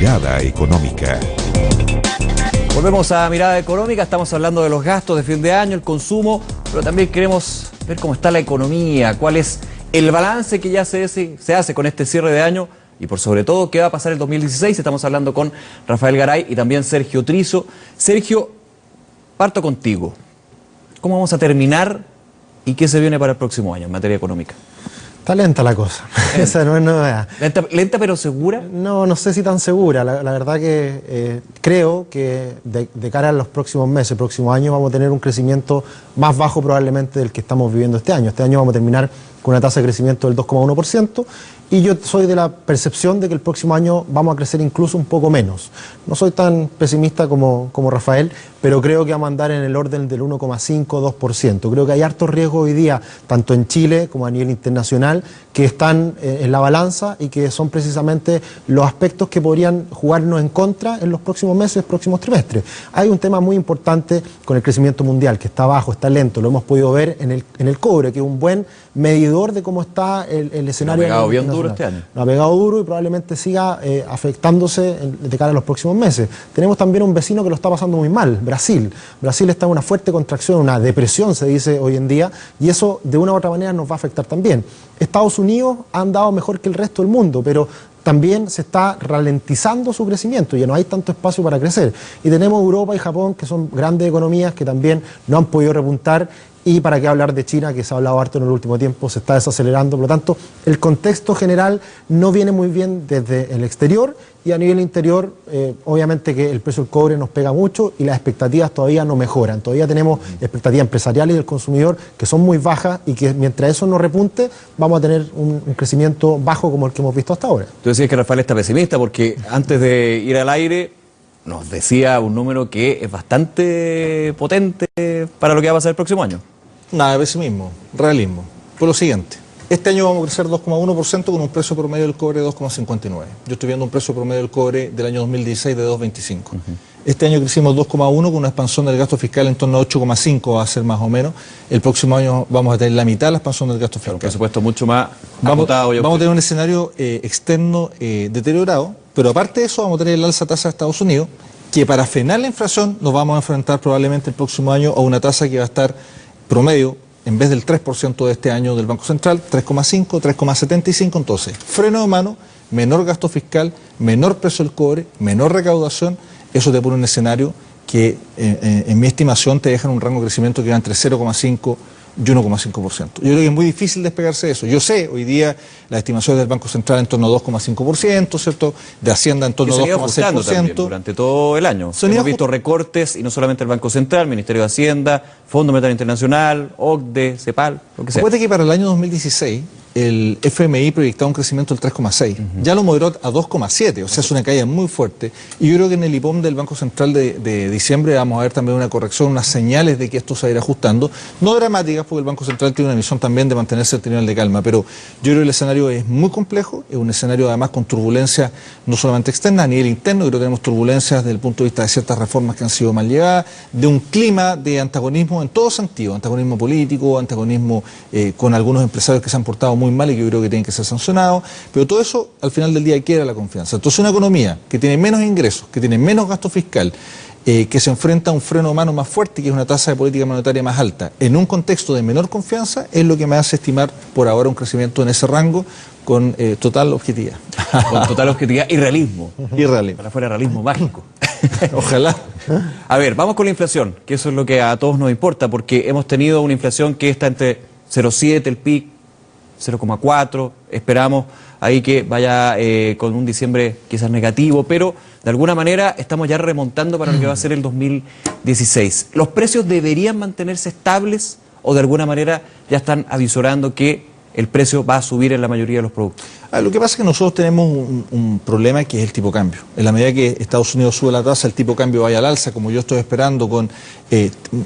Mirada Económica. Volvemos a Mirada Económica, estamos hablando de los gastos de fin de año, el consumo, pero también queremos ver cómo está la economía, cuál es el balance que ya se hace con este cierre de año y por sobre todo qué va a pasar en el 2016. Estamos hablando con Rafael Garay y también Sergio Trizo. Sergio, parto contigo. ¿Cómo vamos a terminar y qué se viene para el próximo año en materia económica? Está lenta la cosa, esa no es novedad. ¿Lenta pero segura? No sé si tan segura. La verdad que creo que de cara a los próximos meses, próximos años, vamos a tener un crecimiento más bajo probablemente del que estamos viviendo este año. Este año vamos a terminar con una tasa de crecimiento del 2,1%. Y yo soy de la percepción de que el próximo año vamos a crecer incluso un poco menos. No soy tan pesimista como Rafael, pero creo que vamos a andar en el orden del 1,5-2%. Creo que hay hartos riesgos hoy día, tanto en Chile como a nivel internacional, que están en la balanza y que son precisamente los aspectos que podrían jugarnos en contra en los próximos meses, próximos trimestres. Hay un tema muy importante con el crecimiento mundial, que está bajo, está lento, lo hemos podido ver en el cobre, que es un buen medidor de cómo está el escenario. Ha pegado bien duro este año. Lo ha pegado duro y probablemente siga afectándose de cara a los próximos meses. Tenemos también un vecino que lo está pasando muy mal, Brasil. Brasil está en una fuerte contracción, una depresión se dice hoy en día, y eso de una u otra manera nos va a afectar también. Estados Unidos ha andado mejor que el resto del mundo, pero también se está ralentizando su crecimiento, ya no hay tanto espacio para crecer. Y tenemos Europa y Japón, que son grandes economías que también no han podido repuntar. Y para qué hablar de China, que se ha hablado harto en el último tiempo, se está desacelerando. Por lo tanto, el contexto general no viene muy bien desde el exterior, y a nivel interior, obviamente que el precio del cobre nos pega mucho y las expectativas todavía no mejoran. Todavía tenemos expectativas empresariales y del consumidor que son muy bajas, y que mientras eso no repunte, vamos a tener un crecimiento bajo como el que hemos visto hasta ahora. Tú decías que Rafael está pesimista porque antes de ir al aire nos decía un número que es bastante potente para lo que va a pasar el próximo año. Nada de pesimismo, realismo. Por lo siguiente, este año vamos a crecer 2,1% con un precio promedio del cobre de 2,59. Yo estoy viendo un precio promedio del cobre del año 2016 de 2,25. Este año crecimos 2,1 con una expansión del gasto fiscal en torno a 8,5 va a ser más o menos. El próximo año vamos a tener la mitad de la expansión del gasto fiscal. Por supuesto, mucho más acotado. Vamos a tener un escenario externo deteriorado, pero aparte de eso vamos a tener el alza tasa de Estados Unidos, que para frenar la inflación nos vamos a enfrentar probablemente el próximo año a una tasa que va a estar promedio, en vez del 3% de este año del Banco Central, 3,5, 3,75. Entonces, freno de mano, menor gasto fiscal, menor precio del cobre, menor recaudación. Eso te pone un escenario que, en mi estimación, te deja en un rango de crecimiento que va entre 0,5 y 1,5%. Yo creo que es muy difícil despegarse de eso. Yo sé, hoy día las estimaciones del Banco Central en torno a 2,5%, ¿cierto? De Hacienda en torno a 2,6%. Durante todo el año. Hemos visto recortes, y no solamente el Banco Central, Ministerio de Hacienda, Fondo Monetario Internacional, OCDE, CEPAL, lo que sea. Recuerda que para el año 2016 el FMI proyectaba un crecimiento del 3,6. Ya lo moderó a 2,7, o sea, es una caída muy fuerte. Y yo creo que en el IPOM del Banco Central de diciembre vamos a ver también una corrección, unas señales de que esto se va a ir ajustando. No dramáticas, porque el Banco Central tiene una misión también de mantenerse el nivel de calma, pero yo creo que el escenario es muy complejo, es un escenario además con turbulencias no solamente externas, a nivel interno. Creo que tenemos turbulencias desde el punto de vista de ciertas reformas que han sido mal llevadas, de un clima de antagonismo en todo sentido, antagonismo político, antagonismo con algunos empresarios que se han portado muy mal y que yo creo que tienen que ser sancionados, pero todo eso al final del día quiebra la confianza. Entonces, una economía que tiene menos ingresos, que tiene menos gasto fiscal, que se enfrenta a un freno de mano más fuerte, que es una tasa de política monetaria más alta, en un contexto de menor confianza, es lo que me hace estimar por ahora un crecimiento en ese rango con total objetividad. Con total objetividad y realismo. Y realismo. Para fuera realismo mágico. Ojalá. A ver, vamos con la inflación, que eso es lo que a todos nos importa, porque hemos tenido una inflación que está entre 0,7, el PIB, 0,4, esperamos ahí que vaya con un diciembre quizás negativo, pero de alguna manera estamos ya remontando para lo que va a ser el 2016. ¿Los precios deberían mantenerse estables o de alguna manera ya están avisorando que el precio va a subir en la mayoría de los productos? Lo que pasa es que nosotros tenemos un problema que es el tipo de cambio. En la medida que Estados Unidos sube la tasa, el tipo de cambio vaya al alza, como yo estoy esperando, con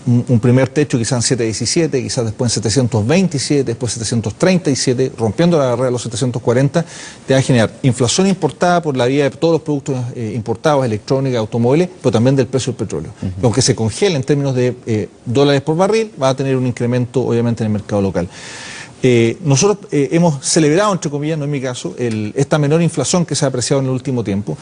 un primer techo quizás en 7,17, quizás después en 727, después 737, rompiendo la barrera de los 740, te va a generar inflación importada por la vía de todos los productos importados, electrónica, automóviles, pero también del precio del petróleo. Aunque se congela en términos de dólares por barril, va a tener un incremento obviamente en el mercado local. Nosotros hemos celebrado, entre comillas, no en mi caso, esta menor inflación que se ha apreciado en el último tiempo,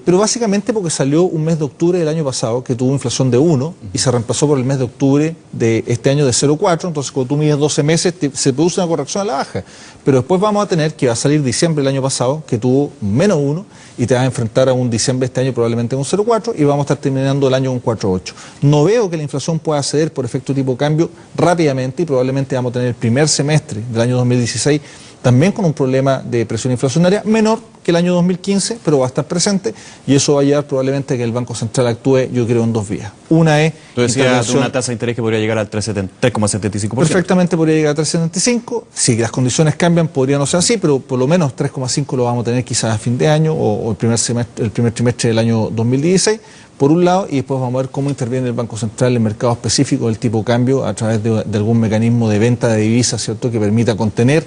pero básicamente porque salió un mes de octubre del año pasado que tuvo inflación de 1 y se reemplazó por el mes de octubre de este año de 0,4, entonces cuando tú mides 12 meses se produce una corrección a la baja, pero después vamos a tener que va a salir diciembre del año pasado que tuvo menos 1 y te vas a enfrentar a un diciembre de este año probablemente con 0,4 y vamos a estar terminando el año con 4,8. No veo que la inflación pueda ceder por efecto tipo de cambio rápidamente y probablemente vamos a tener el primer semestre del año 2016 también con un problema de presión inflacionaria menor que el año 2015, pero va a estar presente y eso va a llevar probablemente a que el Banco Central actúe, yo creo, en dos vías. Una es... Tú decías una tasa de interés que podría llegar al 3,75%. Perfectamente podría llegar a 3,75%. Si las condiciones cambian, podría no ser así, pero por lo menos 3,5% lo vamos a tener quizás a fin de año o el primer trimestre del año 2016. Por un lado, y después vamos a ver cómo interviene el Banco Central en el mercado específico del tipo de cambio a través de algún mecanismo de venta de divisas, ¿cierto?, que permita contener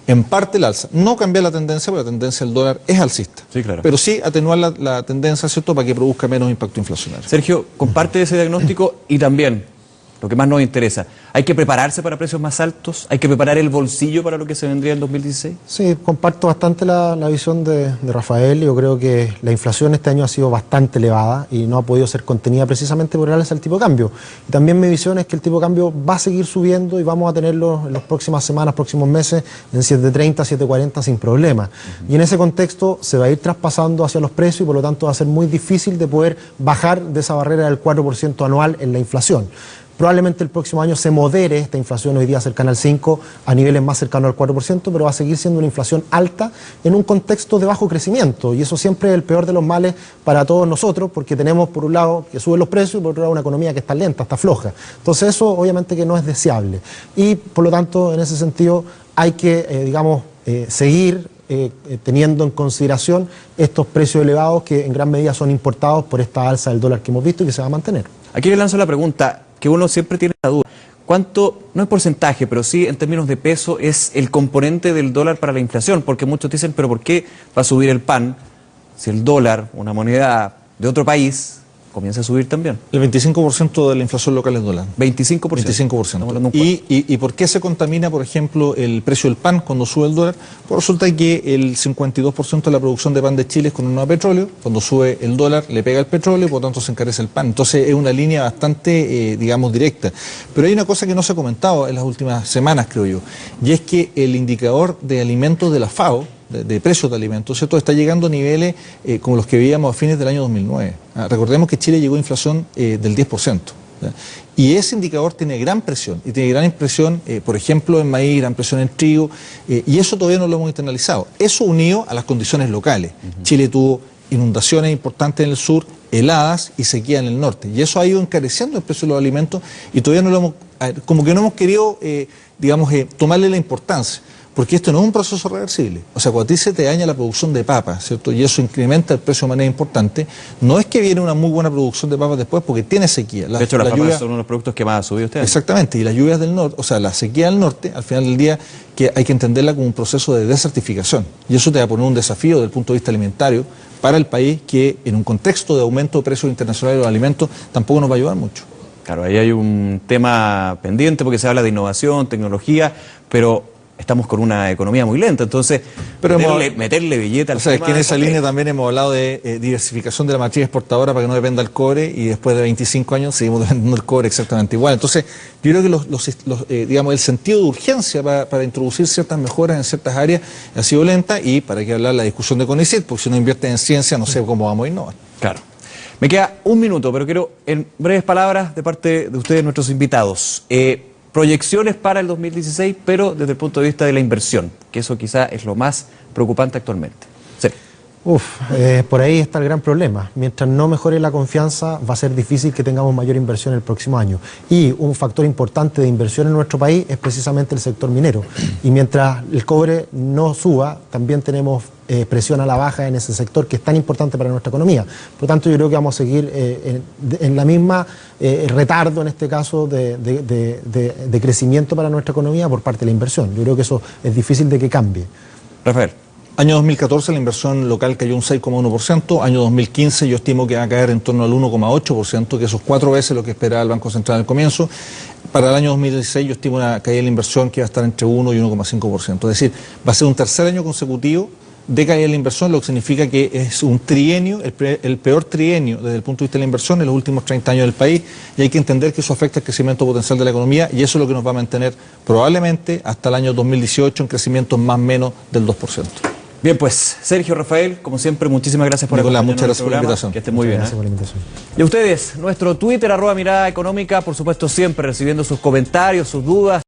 en parte el alza. No cambiar la tendencia, porque la tendencia del dólar es alcista. Sí, claro. Pero sí atenuar la tendencia, ¿cierto?, para que produzca menos impacto inflacionario. Sergio, comparte ese diagnóstico y también, lo que más nos interesa, ¿hay que prepararse para precios más altos? ¿Hay que preparar el bolsillo para lo que se vendría en 2016? Sí, comparto bastante la visión de Rafael. Yo creo que la inflación este año ha sido bastante elevada y no ha podido ser contenida precisamente por el alza del tipo de cambio. Y también mi visión es que el tipo de cambio va a seguir subiendo y vamos a tenerlo en las próximas semanas, próximos meses, en 7.30, 7.40 sin problema. Y en ese contexto se va a ir traspasando hacia los precios y por lo tanto va a ser muy difícil de poder bajar de esa barrera del 4% anual en la inflación. Probablemente el próximo año se modere esta inflación hoy día cercana al 5%, a niveles más cercanos al 4%, pero va a seguir siendo una inflación alta en un contexto de bajo crecimiento. Y eso siempre es el peor de los males para todos nosotros, porque tenemos por un lado que suben los precios y por otro lado una economía que está lenta, está floja. Entonces eso obviamente que no es deseable. Y por lo tanto, en ese sentido, hay que, seguir teniendo en consideración estos precios elevados que en gran medida son importados por esta alza del dólar que hemos visto y que se va a mantener. Aquí le lanzo la pregunta que uno siempre tiene la duda. ¿Cuánto, no es porcentaje, pero sí en términos de peso, es el componente del dólar para la inflación? Porque muchos dicen, pero ¿por qué va a subir el pan si el dólar, una moneda de otro país, comienza a subir también? El 25% de la inflación local es dólar. 25%. 25%. ¿Y por qué se contamina, por ejemplo, el precio del pan cuando sube el dólar? Pues resulta que el 52% de la producción de pan de Chile es con un petróleo. Cuando sube el dólar le pega el petróleo y por lo tanto se encarece el pan. Entonces es una línea bastante, directa. Pero hay una cosa que no se ha comentado en las últimas semanas, creo yo, y es que el indicador de alimentos de la FAO, de precios de alimentos, ¿cierto?, está llegando a niveles como los que veíamos a fines del año 2009. Recordemos que Chile llegó a inflación del 10%. ¿Ya? Y ese indicador tiene gran presión, y tiene gran presión, por ejemplo, en maíz, gran presión en trigo, y eso todavía no lo hemos internalizado. Eso unido a las condiciones locales. Chile tuvo inundaciones importantes en el sur, heladas y sequía en el norte, y eso ha ido encareciendo el precio de los alimentos y todavía no lo hemos, como que no hemos querido, tomarle la importancia. Porque esto no es un proceso reversible. O sea, cuando a ti se te daña la producción de papas, ¿cierto?, y eso incrementa el precio de manera importante, no es que viene una muy buena producción de papas después porque tiene sequía. De hecho, las papas son uno de los productos que más ha subido usted. Exactamente, y las lluvias del norte, o sea, la sequía del norte, al final del día, que hay que entenderla como un proceso de desertificación. Y eso te va a poner un desafío desde el punto de vista alimentario para el país que en un contexto de aumento de precios internacionales de los alimentos tampoco nos va a ayudar mucho. Claro, ahí hay un tema pendiente porque se habla de innovación, tecnología, pero estamos con una economía muy lenta, entonces meterle billete al tema. Es que en esa línea también hemos hablado de diversificación de la matriz exportadora para que no dependa del cobre, y después de 25 años seguimos dependiendo del cobre exactamente igual. Entonces, yo creo que el sentido de urgencia para introducir ciertas mejoras en ciertas áreas ha sido lenta, y para qué hablar la discusión de CONICET, porque si no invierte en ciencia no sé cómo vamos a innovar. Claro. Me queda un minuto, pero quiero en breves palabras de parte de ustedes, nuestros invitados. Proyecciones para el 2016, pero desde el punto de vista de la inversión, que eso quizá es lo más preocupante actualmente. Sí. Por ahí está el gran problema. Mientras no mejore la confianza, va a ser difícil que tengamos mayor inversión el próximo año. Y un factor importante de inversión en nuestro país es precisamente el sector minero. Y mientras el cobre no suba, también tenemos presión a la baja en ese sector que es tan importante para nuestra economía. Por lo tanto, yo creo que vamos a seguir en la misma retardo, en este caso, de crecimiento para nuestra economía por parte de la inversión. Yo creo que eso es difícil de que cambie. Rafael. Año 2014 la inversión local cayó un 6,1%, año 2015 yo estimo que va a caer en torno al 1,8%, que eso es 4 veces lo que esperaba el Banco Central al comienzo. Para el año 2016 yo estimo una caída de la inversión que va a estar entre 1 y 1,5%. Es decir, va a ser un tercer año consecutivo de caída de la inversión, lo que significa que es un trienio, el peor trienio desde el punto de vista de la inversión en los últimos 30 años del país, y hay que entender que eso afecta el crecimiento potencial de la economía, y eso es lo que nos va a mantener probablemente hasta el año 2018 en crecimiento más o menos del 2%. Bien, pues, Sergio, Rafael, como siempre, muchísimas gracias por Nicolás, acompañarnos. muchas gracias por la invitación. Que estén muy bien. Gracias por la invitación. Y a ustedes, nuestro Twitter, @Mirada Económica, por supuesto, siempre recibiendo sus comentarios, sus dudas.